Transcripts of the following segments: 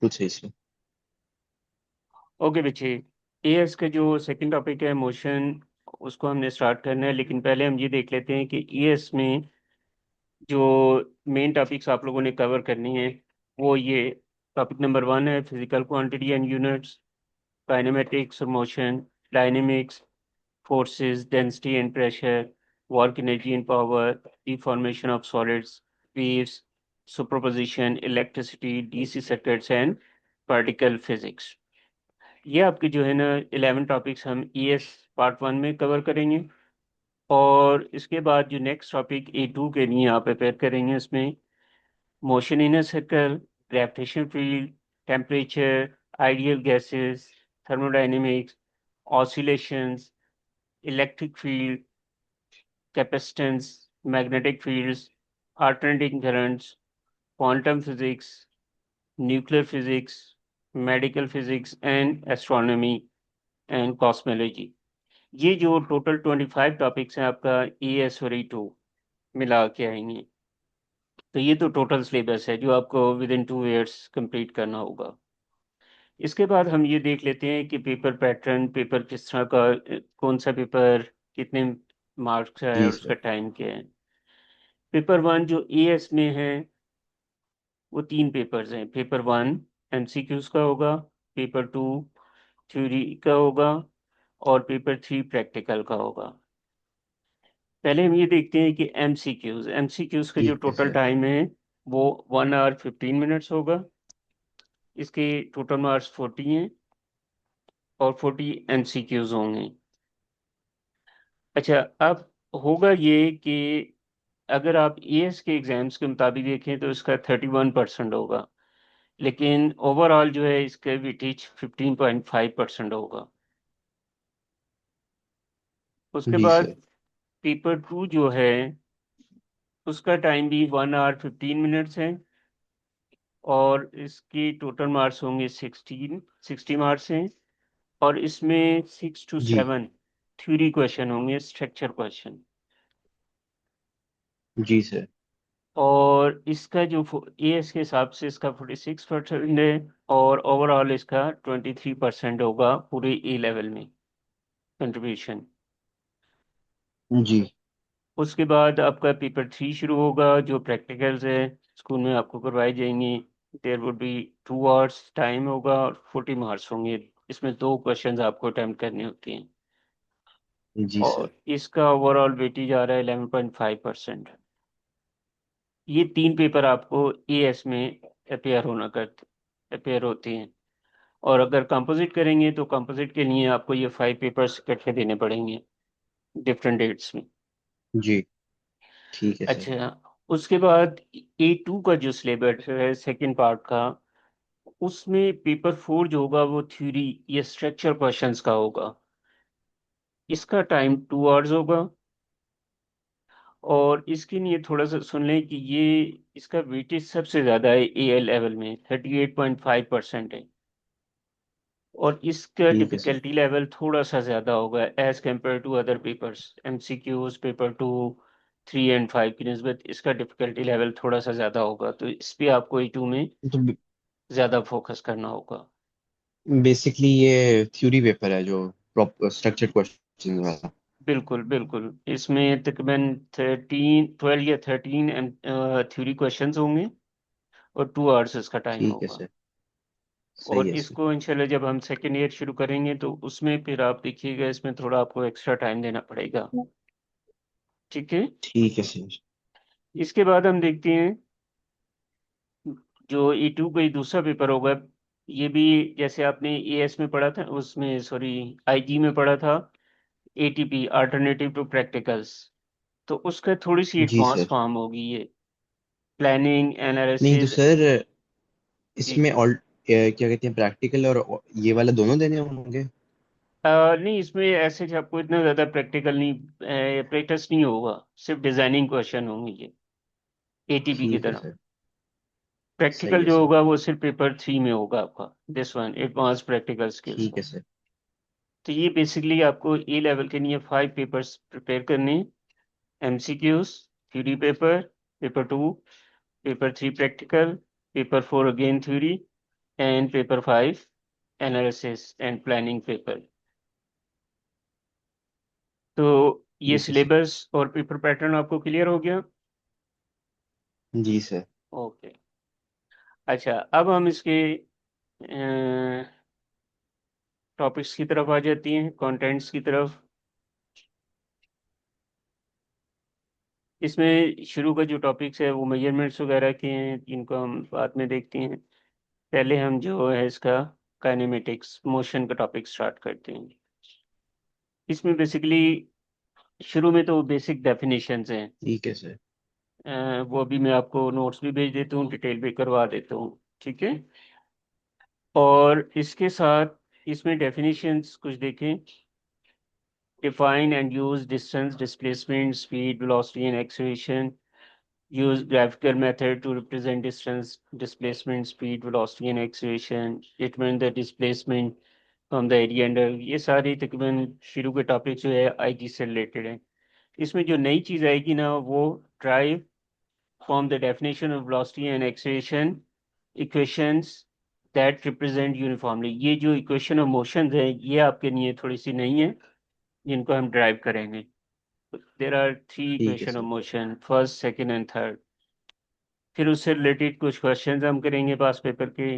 बिल्कुल सही से। ओके बच्चे, एएस का जो सेकंड टॉपिक है मोशन, उसको हमने स्टार्ट करना है। लेकिन पहले हम ये देख लेते हैं कि ईएस में जो मेन टॉपिक्स आप लोगों ने कवर करनी है वो ये। टॉपिक नंबर 1 है physical quantity and units, kinematics और motion, dynamics, forces, density and pressure, work, energy and power, deformation of solids, waves, superposition, electricity, DC circuits and particle physics। ये आपके जो है ना 11 टॉपिक्स हम ईएस पार्ट 1 में cover करेंगे। और इसके बाद जो नेक्स्ट टॉपिक ए 2 के लिए आप प्रिपेयर करेंगे, इसमें motion in a circle, gravitation field, temperature, ideal gases, thermodynamics, oscillations, electric field, capacitance, magnetic fields, alternating currents, quantum physics, nuclear physics, medical physics and astronomy and cosmology। ये जो total 25 topics हैं आपका as और E2 मिला के आएंगे। तो ये तो टोटल सिलेबस है जो आपको विद इन 2 ईयर्स कंप्लीट करना होगा। इसके बाद हम ये देख लेते हैं कि पेपर पैटर्न, पेपर किस तरह का, कौन सा पेपर कितने मार्क्स का है जी और उसका सर। टाइम क्या है। पेपर 1 जो एएस में है वो 3 पेपर्स हैं। पेपर 1 एमसीक्यूज का होगा, पेपर 2 थ्योरी का होगा और पेपर 3 प्रैक्टिकल का होगा। पहले हम ये देखते हैं कि एमसीक्यूज एमसीक्यूज का जो ठीक है टोटल सर। टाइम है वो 1 आवर 15 मिनट्स होगा। इसके टोटल मार्क्स 40 हैं और 40 एमसीक्यूज होंगे। अच्छा, अब होगा ये कि अगर आप एएस के एग्जाम्स के मुताबिक देखें तो इसका 31% होगा, लेकिन ओवरऑल जो है इसका वेटेज 15.5% होगा। उसके जी बाद सर। पेपर 2 जो है उसका टाइम भी 1 आवर 15 मिनट्स है और इसकी टोटल मार्क्स होंगे 60 मार्क्स हैं। और इसमें 6 to जी 7 थ्योरी क्वेश्चन होंगे, स्ट्रक्चर क्वेश्चन। जी सर। और इसका जो एएस के हिसाब से इसका 46% है और ओवरऑल इसका 23% होगा पूरे ए लेवल में कंट्रीब्यूशन। जी उसके बाद आपका पेपर 3 शुरू होगा जो प्रैक्टिकल्स है, स्कूल में आपको करवाए जाएंगे। There would be 2 hours time होगा और 40 मार्क्स होंगे। इसमें 2 क्वेश्चंस आपको अटेम्प्ट करने होते हैं। जी सर। और इसका ओवरऑल वेटेज आ रहा है 11.5%। ये 3 पेपर आपको एएस में अपेयर होते हैं। और अगर कंपोजिट करेंगे तो कंपोजिट के लिए आपको ये 5 पेपर्स इकट्ठे देने पड़ेंगे डिफरेंट डेट्स में। जी ठीक है सर। अच्छा, उसके बाद ए 2 का जो सिलेबस है सेकंड पार्ट का, उसमें पेपर 4 जो होगा वो थ्योरी या स्ट्रक्चर क्वेश्चंस का होगा। इसका टाइम 2 आवर्स होगा। और इसके लिए थोड़ा सा सुन लें कि ये इसका वेटेज सबसे ज्यादा है ए लेवल में, 38.5% है। और इसका ठीक है सर। डिफिकल्टी लेवल थोड़ा सा ज्यादा होगा as compare to other papers. MCQs paper 2, 3 and 5 की निस्बत इसका डिफिकल्टी लेवल थोड़ा सा ज्यादा होगा, तो इस पे आपको E2 में तो ज्यादा फोकस करना होगा। बेसिकली ये थ्योरी पेपर है जो प्रॉपर स्ट्रक्चर्ड क्वेश्चन वाला। बिल्कुल बिल्कुल, इसमें तकरीबन 12 या 13 थ्योरी क्वेश्चंस होंगे और 2 आवर्स इसका टाइम ठीक है होगा। सर। और सही है सर। इसको इंशाल्लाह जब हम सेकेंड ईयर शुरू करेंगे तो उसमें फिर आप देखिएगा इसमें थोड़ा आपको एक्स्ट्रा टाइम देना पड़ेगा। ठीक है। ठीक है सर। इसके बाद हम देखते हैं जो E2 का ही दूसरा पेपर होगा। ये भी जैसे आपने एएस में पढ़ा था, उसमें सॉरी आईजी में पढ़ा था, एटीपी अल्टरनेटिव टू प्रैक्टिकल्स। तो उसका थोड़ी सी जी एडवांस सर। फॉर्म होगी ये, प्लानिंग नहीं तो एनालिसिस। सर, जी। इसमें ऑल क्या कहते हैं, प्रैक्टिकल और ये वाला दोनों देने होंगे? नहीं, इसमें ऐसे आपको इतना ज्यादा प्रैक्टिकल नहीं, प्रैक्टिस नहीं होगा, सिर्फ डिजाइनिंग क्वेश्चन होंगे ये एटीपी की ठीक है तरह। सर। सही प्रैक्टिकल है जो सर। होगा वो सिर्फ पेपर 3 में होगा आपका, this one advance practical skills. ठीक है सर। तो ये बेसिकली आपको ए लेवल के लिए 5 पेपर्स प्रिपेयर करने हैं। MCQs, theory paper, paper 2, paper 3 practical, paper 4 again theory and paper 5 analysis and planning paper. तो ये ठीक है सर। सिलेबस और पेपर पैटर्न आपको क्लियर हो गया? जी सर। ओके। अच्छा, अब हम इसके टॉपिक्स की तरफ आ जाती हैं, कंटेंट्स की तरफ। इसमें शुरू का जो टॉपिक्स है वो मेजरमेंट्स वगैरह के हैं, इनको हम बाद में देखते हैं। पहले हम जो है इसका काइनेमेटिक्स मोशन का टॉपिक स्टार्ट करते हैं। इसमें बेसिकली शुरू में तो बेसिक डेफिनेशंस हैं। ठीक है सर। वो अभी मैं आपको नोट्स भी भेज देता हूँ, डिटेल भी करवा देता हूँ, ठीक है। और इसके साथ इसमें डेफिनेशंस कुछ देखें। Define and use distance, displacement, speed, velocity and acceleration. Use graphical method to represent distance, displacement, speed, velocity and acceleration. Determine the displacement from the area under। ये सारे तकरीबन शुरू के टॉपिक जो है आईजी से रिलेटेड है। इसमें जो नई चीज़ आएगी ना वो drive from the definition of velocity and acceleration equations that represent uniformly। ये जो इक्वेशन ऑफ मोशन है ये आपके लिए थोड़ी सी नई है, जिनको हम ड्राइव करेंगे। देर आर थ्री ठीक है equation of sir. Motion, first, second and third. फिर उससे रिलेटेड कुछ क्वेश्चंस हम करेंगे पास पेपर के।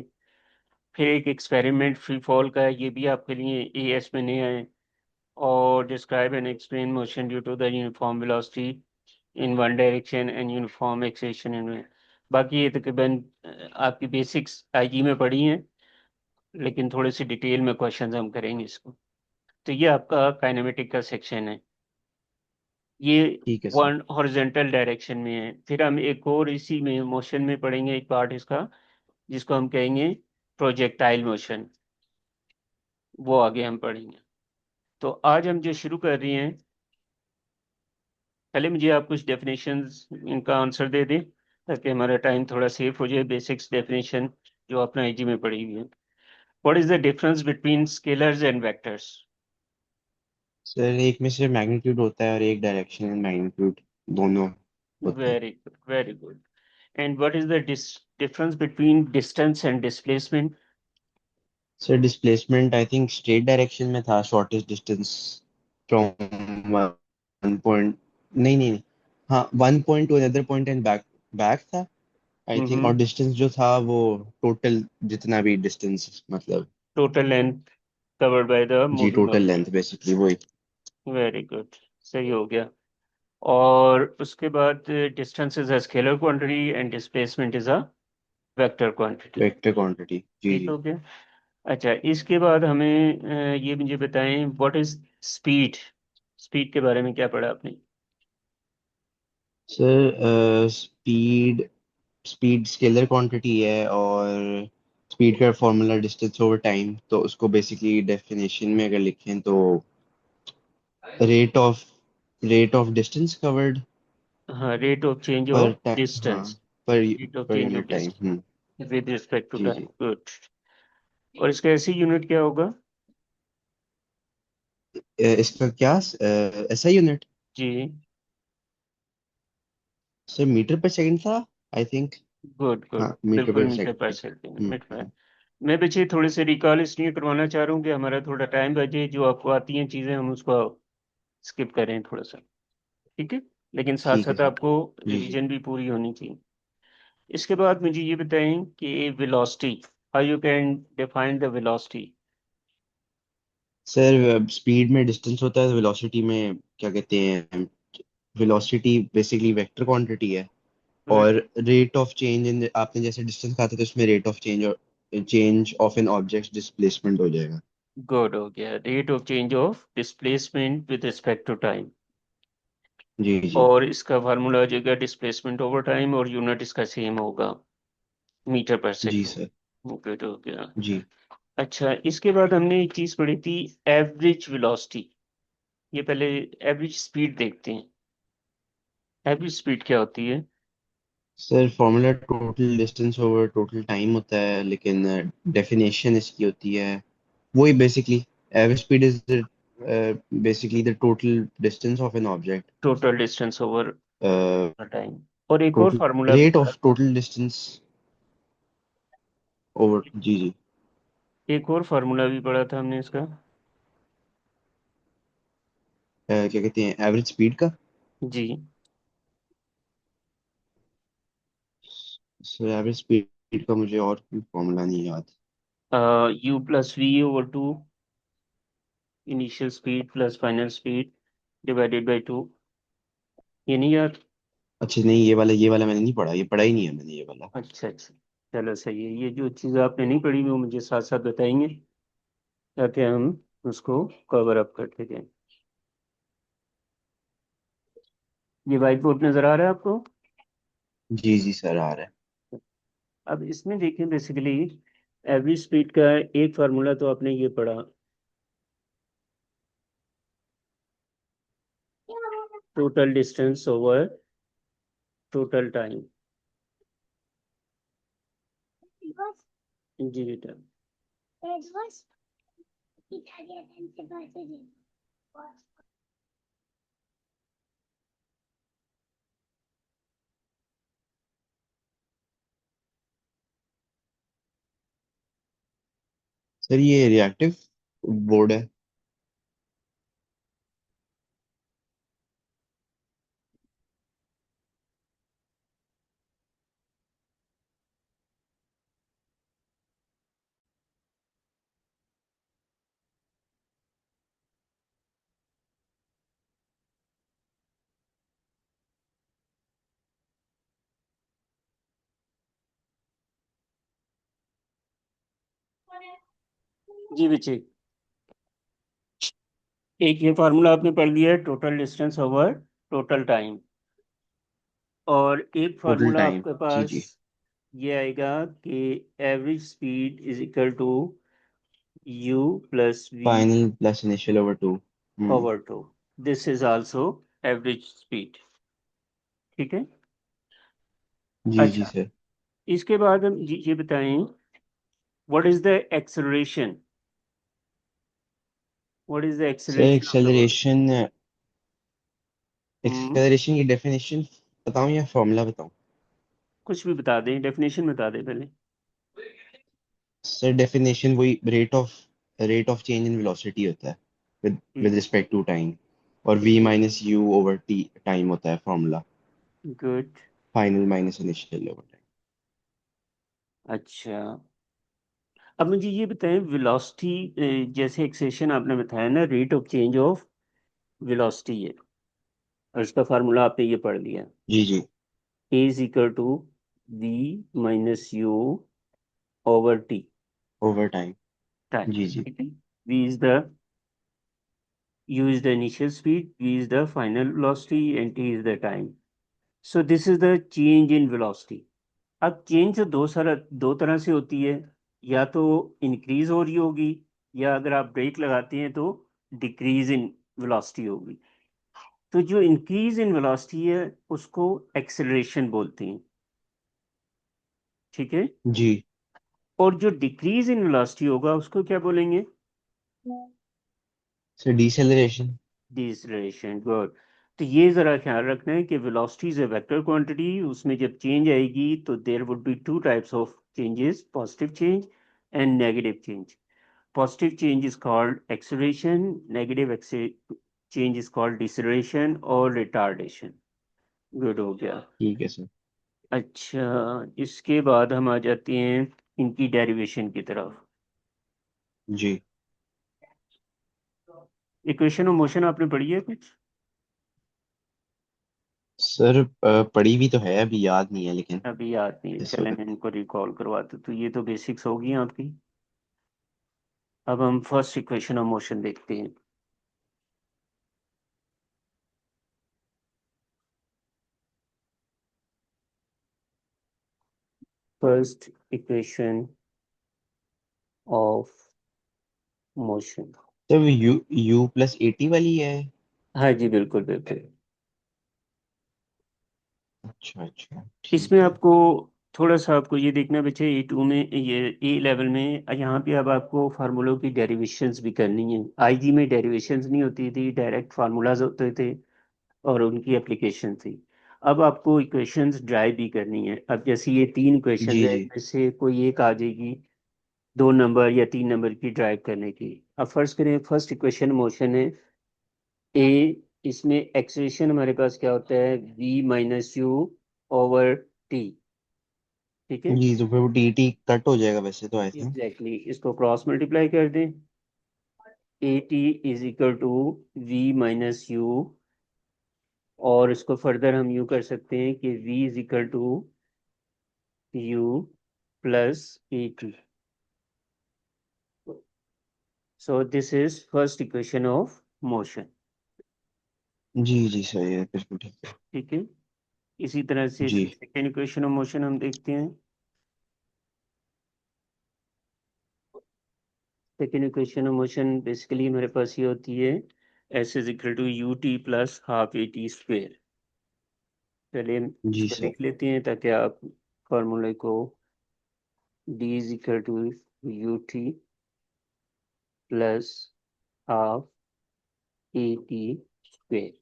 फिर एक एक्सपेरिमेंट फ्री फॉल का है, ये भी आपके लिए एएस में नहीं आए। और describe and explain motion due to the uniform velocity in one direction and uniform acceleration in. बाकी ये तकरीबन आपकी बेसिक्स आईजी में पढ़ी हैं, लेकिन थोड़ी सी डिटेल में क्वेश्चंस हम करेंगे इसको। तो ये आपका काइनेमेटिक का सेक्शन है। ये ठीक है सर। वन हॉरिजॉन्टल डायरेक्शन में है। फिर हम एक और इसी में मोशन में पढ़ेंगे एक पार्ट इसका, जिसको हम कहेंगे प्रोजेक्टाइल मोशन। वो आगे हम पढ़ेंगे। तो आज हम जो शुरू कर रहे हैं, पहले मुझे आप कुछ डेफिनेशंस इनका आंसर दे दें ताकि हमारा टाइम थोड़ा सेफ हो जाए। बेसिक्स डेफिनेशन जो अपना आईजी में पढ़ी हुई है। What is the difference between scalars and vectors? Sir एक में सिर्फ मैग्नीट्यूड होता है और एक डायरेक्शन एंड मैग्नीट्यूड दोनों होते हैं। Very good, very good. And what is the difference between distance and displacement? Sir displacement I think straight direction में था, shortest distance from one point, नहीं नहीं नहीं, हाँ one point two another point and back, back था I think. और हम्म। Distance जो था वो टोटल जितना भी डिस्टेंस मतलब। Total length covered by the जी moving total object. Length basically वही। वेरी गुड, सही हो गया। और उसके बाद distance is a scalar quantity and displacement is a vector quantity. Vector quantity जी ठीक जी। हो गया। अच्छा, इसके बाद हमें ये मुझे बताएं व्हाट इज स्पीड। स्पीड के बारे में क्या पढ़ा आपने? Sir speed, speed scalar quantity है और स्पीड का फॉर्मूला डिस्टेंस ओवर टाइम, तो उसको बेसिकली डेफिनेशन में अगर लिखें तो rate of, rate of distance covered हाँ, rate of change per of time, हाँ डिस्टेंस। पर rate of per change of unit time. Distance with respect to जी टाइम। जी। गुड। और इसका ऐसी यूनिट क्या होगा? इसका क्या ऐसा यूनिट? जी। सर मीटर पर सेकंड था आई थिंक। Good good. हाँ मीटर बिल्कुल per metre per second. Second minute में। मैं बच्चे थोड़े से रिकॉल इसलिए करवाना चाह रहा हूँ कि हमारा थोड़ा टाइम बचे, जो आपको आती हैं चीज़ें हम उसको स्किप करें थोड़ा सा, ठीक है। लेकिन साथ ठीक है साथ सर। आपको जी जी। रिवीजन भी पूरी होनी चाहिए। इसके बाद मुझे ये बताएं कि velocity, how you can define the velocity. Sir speed में डिस्टेंस होता है, वेलोसिटी में क्या कहते हैं, वेलोसिटी बेसिकली वेक्टर क्वांटिटी है। और रेट ऑफ चेंज इन, आपने जैसे डिस्टेंस कहा था तो इसमें रेट ऑफ चेंज और change of an object displacement हो जाएगा। गुड हो गया, rate of change of displacement with respect to time. जी जी। और इसका फार्मूला हो जाएगा डिस्प्लेसमेंट ओवर टाइम, और यूनिट इसका सेम होगा, मीटर पर जी सेकेंड। सर। गुड हो गया। जी अच्छा, इसके बाद हमने एक चीज पढ़ी थी, एवरेज वेलोसिटी। ये पहले एवरेज स्पीड देखते हैं। एवरेज स्पीड क्या होती है? Sir formula total distance over total time होता है, लेकिन डेफिनेशन इसकी होती है वही basically, average speed is basically the total distance of an object, total distance over time. और एक और टोटल फार्मूला भी रेट पढ़ा ऑफ था। Total distance. ओवर, जी जी। एक और फार्मूला भी पढ़ा था हमने इसका। क्या कहते हैं, एवरेज स्पीड का? जी। सर एवरेज स्पीड का मुझे और फॉर्मूला नहीं याद। U plus we over two, initial speed plus final speed divided by two. ये नहीं याद? अच्छा नहीं, ये वाला मैंने नहीं पढ़ा, ये पढ़ा ही नहीं है मैंने ये वाला। अच्छा अच्छा, चलो सही है। ये जो चीज़ आपने नहीं पढ़ी वो मुझे साथ साथ बताएंगे ताकि हम उसको कवर अप करते जाएं। ये वाइट बोर्ड नज़र आ रहा है आपको? जी जी सर, आ रहा है। अब इसमें देखें, बेसिकली एवरेज स्पीड का एक फार्मूला तो आपने ये पढ़ा, total distance over total time. जी बेटा। सर ये रिएक्टिव बोर्ड है। जी बच्चे, एक ये फार्मूला आपने पढ़ लिया है, total distance over total time. और एक टोटल फार्मूला टाइम, आपके जी पास जी। ये आएगा कि average speed is equal to you plus V final plus initial over two. Hmm. Over two. This is also average speed. ठीक है। जी जी अच्छा, सर। इसके बाद हम ये बताएं, what is the acceleration? What is the sir acceleration of the word? Acceleration, hmm, acceleration की डेफिनेशन बताऊं या फॉर्मूला बताऊं? कुछ भी बता दें, डेफिनेशन बता दें पहले। सर डेफिनेशन वही rate of change in velocity होता है with with respect to time. और v minus you over T time होता है formula. Good. Final minus initial over time. अच्छा, अब मुझे ये बताएं, वेलोसिटी जैसे एक्सेशन आपने बताया ना, rate of change of velocity है, और इसका फार्मूला आपने ये पढ़ लिया, जी जी। A is equal to we minus you over t over time. Time. जी जी। ठीक है। V is the u is the initial speed, v is the final velocity, and t is the time. So this is the change in velocity. अब change दो तरह से होती है, या तो इंक्रीज हो रही होगी, या अगर आप ब्रेक लगाते हैं तो डिक्रीज इन वेलोसिटी होगी। तो जो इंक्रीज इन वेलोसिटी है उसको एक्सेलरेशन बोलते हैं। ठीक है। जी। और जो डिक्रीज इन वेलोसिटी होगा उसको क्या बोलेंगे? Sir deceleration. डिसलेशन। गुड। तो ये जरा ख्याल रखना है कि velocity is a vector quantity, उसमें जब चेंज आएगी तो there would be two types of changes, positive change and negative change. Positive change is called acceleration, negative change is called deceleration और रिटार्डेशन। गुड हो गया। ठीक है सर। अच्छा, इसके बाद हम आ जाते हैं इनकी डेरिवेशन की तरफ। जी इक्वेशन ऑफ मोशन आपने पढ़ी है कुछ? सर, पढ़ी भी तो है, अभी याद नहीं है लेकिन अभी याद नहीं है, इस चलें वक्त। मैं इनको रिकॉल करवाता हूँ। तो ये तो बेसिक्स होगी आपकी। अब हम फर्स्ट इक्वेशन ऑफ मोशन देखते हैं। First equation of motion. Sir वो यू प्लस एटी वाली है? हाँ जी, बिल्कुल बिल्कुल। अच्छा अच्छा, इसमें ठीक है। आपको थोड़ा सा आपको ये देखना बच्चे, A2 में, ये ए लेवल में, यहाँ पे अब आपको फार्मूलों की डेरिवेशंस भी करनी है। आईजी में डेरिवेशंस नहीं होती थी, डायरेक्ट फार्मूलाज होते थे और उनकी एप्लीकेशन थी। अब आपको इक्वेशंस ड्राइव भी करनी है। अब जैसे ये तीन इक्वेशंस जी है, जी इनमें से कोई एक आ जाएगी 2 नंबर या 3 नंबर की ड्राइव करने की। अब फर्ज करें फर्स्ट इक्वेशन मोशन है ए, इसमें एक्सेलरेशन हमारे पास क्या होता है, v minus you over T. ठीक है, जी। तो फिर वो डी टी कट हो जाएगा वैसे तो आई थिंक। Exactly exactly. इसको क्रॉस मल्टीप्लाई कर दें, A T is equal to we minus U, और इसको फर्दर हम यू कर सकते हैं कि v is equal to you plus A t. So this is first equation of motion. जी जी सही है, बिल्कुल ठीक है। ठीक है, इसी तरह से जी सेकेंड इक्वेशन ऑफ मोशन हम देखते हैं। Second equation of motion basically हमारे पास ये होती है, S is equal to U T plus half A T square. चलिए हम जी इसको सर। लिख लेते हैं ताकि आप फॉर्मूले को, D is equal to U T plus half A T square,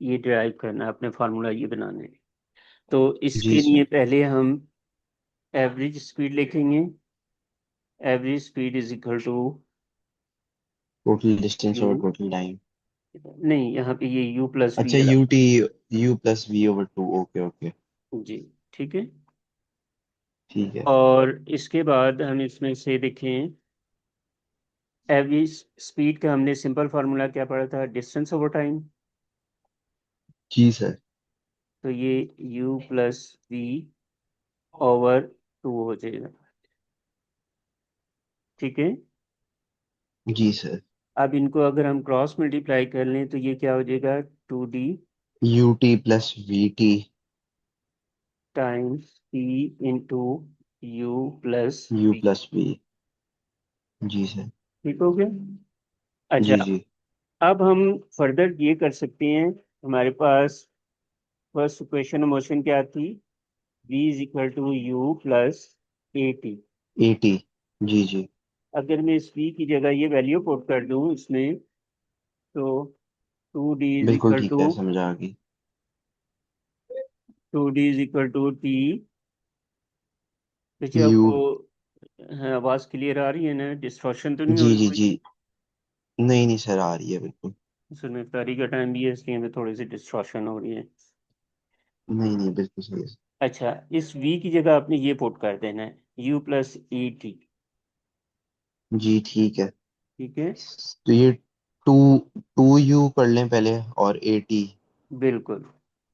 ये ड्राइव करना है, अपने फार्मूला ये बनाने हैं। तो जी इसके लिए सर। पहले हम एवरेज स्पीड लिखेंगे। Average speed is equal to total distance u, और टोटल टाइम। नहीं यहाँ पे ये u प्लस वी अच्छा है। U t, you plus we over two, okay okay. जी, ठीक है। ठीक है। और इसके बाद हम इसमें से देखें, एवरेज स्पीड का हमने सिंपल फार्मूला क्या पढ़ा था, डिस्टेंस ओवर टाइम। जी सर। तो ये u plus we over two हो जाएगा। ठीक है, जी सर। अब इनको अगर हम क्रॉस मल्टीप्लाई कर लें तो ये क्या हो जाएगा, 2d U T plus V T. Times T into U plus U V. Plus V. जी सर। ठीक हो गया। अच्छा, जी जी। अब हम फर्दर ये कर सकते हैं, हमारे पास फर्स्ट इक्वेशन मोशन क्या थी, v is equal to you plus A t. A t. जी जी। अगर मैं इस v की जगह ये वैल्यू पुट कर दूं इसमें, तो 2d इज बिल्कुल इक्वल ठीक टू है, समझ आ गई। 2d is equal to T. देखिए यू। आपको, हाँ, आवाज क्लियर आ रही है ना, डिस्टॉर्शन तो नहीं हो जी रही जी कोई। जी। नहीं नहीं सर, आ रही है बिल्कुल। असल में इफ्तारी का टाइम भी है, इसलिए हमें थोड़ी सी डिस्टॉर्शन हो रही है। नहीं नहीं बिल्कुल सही है। अच्छा, इस v की जगह आपने ये पुट कर देना है, u प्लस ए टी। जी ठीक है। ठीक है, तो ये टू टू यू कर लें पहले, और ए टी। बिल्कुल।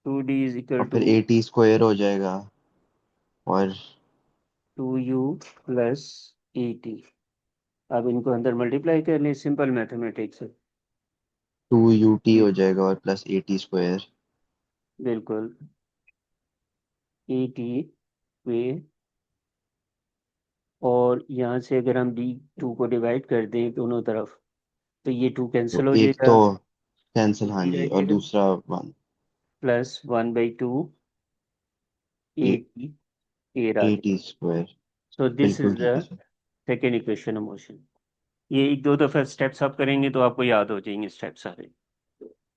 2d इज इक्वल और टू फिर ए टी स्क्वायर हो जाएगा। और 2u प्लस ए टी। अब इनको अंदर मल्टीप्लाई कर लें, सिंपल मैथमेटिक्स है। टू यू टी ये हो जाएगा और प्लस ए टी स्क्वायर। बिल्कुल, ए टी वे, और यहाँ से अगर हम डी टू को डिवाइड कर दें दोनों तरफ, तो ये टू कैंसिल तो हो एक जाएगा, तो कैंसिल, हाँ ये रह जी, और जाएगा दूसरा one. Plus 1/2 a a t, a आ ए जाएगा। T square. सो दिस बिल्कुल इज द ठीक है sir. Second equation of motion. ये एक दो दफा स्टेप्स आप करेंगे तो आपको याद हो जाएंगे स्टेप सारे।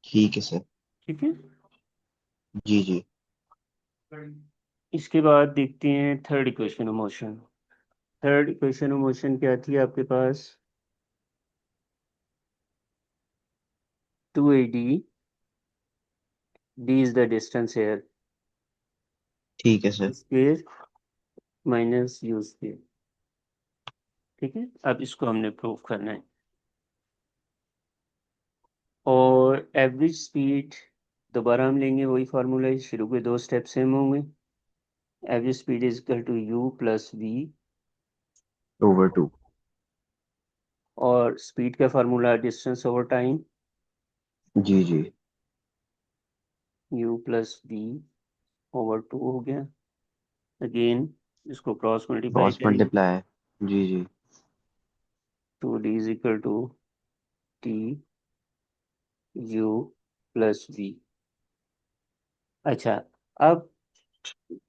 ठीक है सर। ठीक है, जी जी। इसके बाद देखते हैं third equation of motion. Third equation of motion क्या थी आपके पास, 2ad, d is the distance here, ठीक है sir. Square minus U square. ठीक है, अब इसको हमने प्रूव करना है। और एवरेज स्पीड दोबारा हम लेंगे, वही फार्मूला शुरू के दो स्टेप सेम होंगे। Average speed is equal to you plus we, over two. और स्पीड का फार्मूला डिस्टेंस ओवर टाइम, जी जी। U plus we over two हो गया। अगेन इसको क्रॉस मल्टीप्लाई क्रॉस करेंगे, मल्टीप्लाई। जी जी। 2d is equal to T you plus we. अच्छा, अब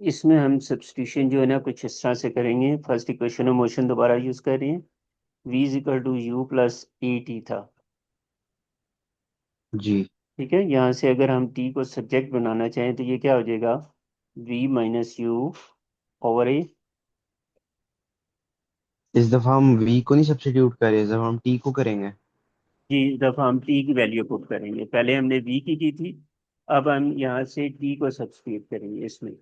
इसमें हम सब्स्टिट्यूशन जो है ना कुछ इस तरह से करेंगे, फर्स्ट इक्वेशन ऑफ मोशन दोबारा यूज कर रहे हैं, v is equal to you plus A T था। जी ठीक है, यहाँ से अगर हम टी को सब्जेक्ट बनाना चाहें तो ये क्या हो जाएगा, वी माइनस यू ओवर ए। इस दफा हम वी को नहीं सब्स्टिट्यूट करें, इस दफा हम टी को करेंगे। जी, इस दफा हम टी की वैल्यू पुट करेंगे, पहले हमने वी की थी, अब हम यहाँ से टी को सब्स्टिट्यूट करेंगे इसमें।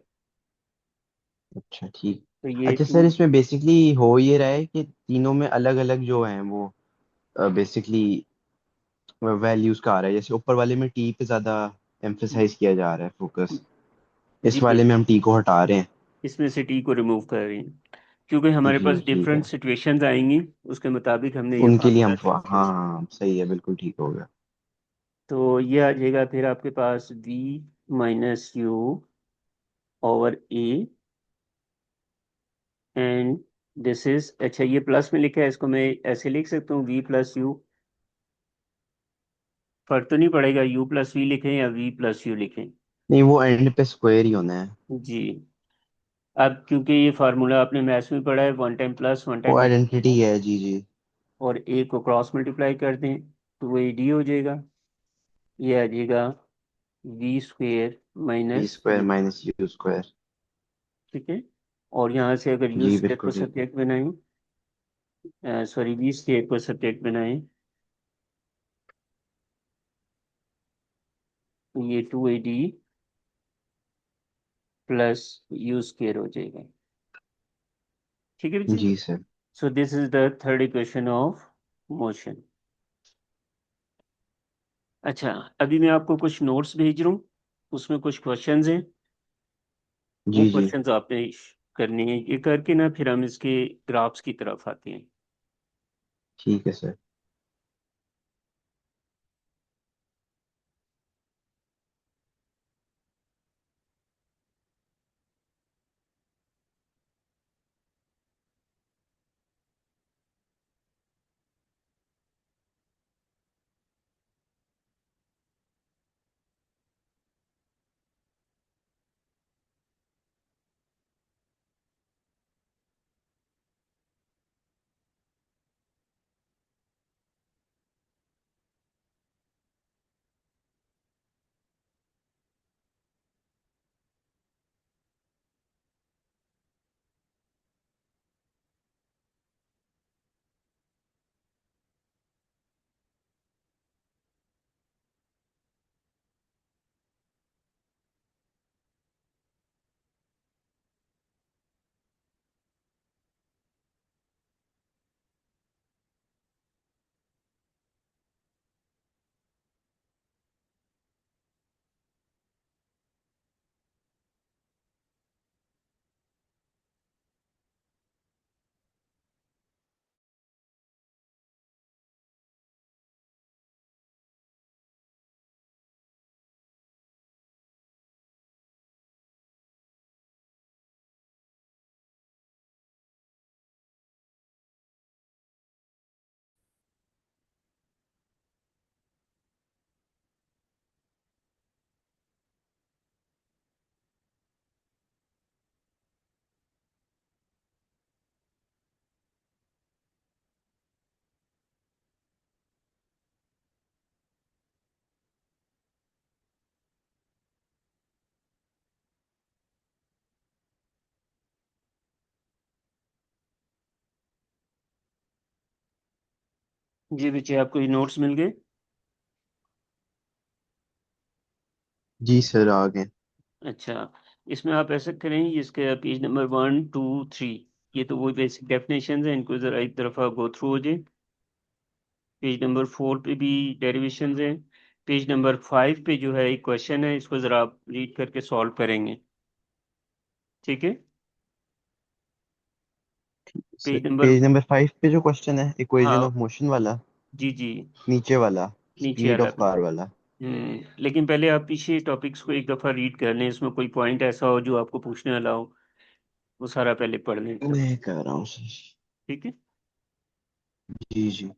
अच्छा ठीक। तो ये अच्छा टू, सर, इसमें बेसिकली हो ये रहा है कि तीनों में अलग अलग जो हैं वो बेसिकली वैल्यूज का आ रहा है। जैसे ऊपर वाले में टी पे ज्यादा एम्फेसाइज किया जा रहा है, फोकस। जी इस वाले में हम टी को हटा रहे हैं। इसमें से टी को रिमूव कर रही हैं, क्योंकि हमारे जी पास ठीक डिफरेंट है। सिचुएशंस आएंगी, उसके मुताबिक हमने ये उनके लिए फार्मूला हम चेंज हाँ करना। हाँ सही है, बिल्कुल ठीक हो गया। तो ये आ जाएगा फिर आपके पास v minus you over a, and this is, अच्छा ये प्लस में लिखा है, इसको मैं ऐसे लिख सकता हूँ वी प्लस यू, फर्क तो नहीं पड़ेगा यू प्लस वी लिखें या वी प्लस यू लिखें। नहीं, वो एंड पे स्क्वायर ही होना है। जी, अब क्योंकि ये फार्मूला आपने मैथ्स में पढ़ा है, वन टाइम प्लस वन वो टाइम माइनस, आइडेंटिटी है, जी जी। और ए को क्रॉस मल्टीप्लाई कर दें तो वो ए डी हो जाएगा। ये आ जाएगा V square V minus square U. Minus U square. ठीक है, और यहाँ से अगर यू जी स्क्वेयर को बिल्कुल ठीक है। सब्जेक्ट बनाएं, सॉरी वी स्क्वेयर को सब्जेक्ट बनाएं, तो ये two a d plus u square हो जाएगा। ठीक है जी। जी sir. So this is the third equation of motion. अच्छा, अभी मैं आपको कुछ नोट्स भेज रहा हूँ, उसमें कुछ क्वेश्चंस हैं, वो जी जी क्वेश्चंस आपने करने हैं, ये करके ना फिर हम इसके ग्राफ्स की तरफ आते हैं। ठीक है सर। जी बच्चे, आपको ये नोट्स मिल गए। जी सर आ गए। अच्छा, इसमें आप ऐसा करें, इसके page number one two three, ये तो वही बेसिक डेफिनेशन है, इनको जरा एक दफ़ा गो थ्रू हो जाए। पेज नंबर फोर पे भी डेरिवेशंस हैं। पेज नंबर फाइव पे जो है एक क्वेश्चन है, इसको जरा आप रीड करके सॉल्व करेंगे। ठीक है, sir page number, page number 5 पे जो क्वेश्चन है, इक्वेशन हाँ ऑफ मोशन वाला, जी जी, नीचे वाला, नीचे स्पीड वाला ऑफ पे। कार वाला। लेकिन पहले आप पीछे टॉपिक्स को एक दफ़ा रीड कर लें, इसमें कोई पॉइंट ऐसा हो जो आपको पूछने वाला हो, वो सारा पहले पढ़ लें एक दफ़ा। मैं कर रहा हूँ सर। ठीक है। जी जी।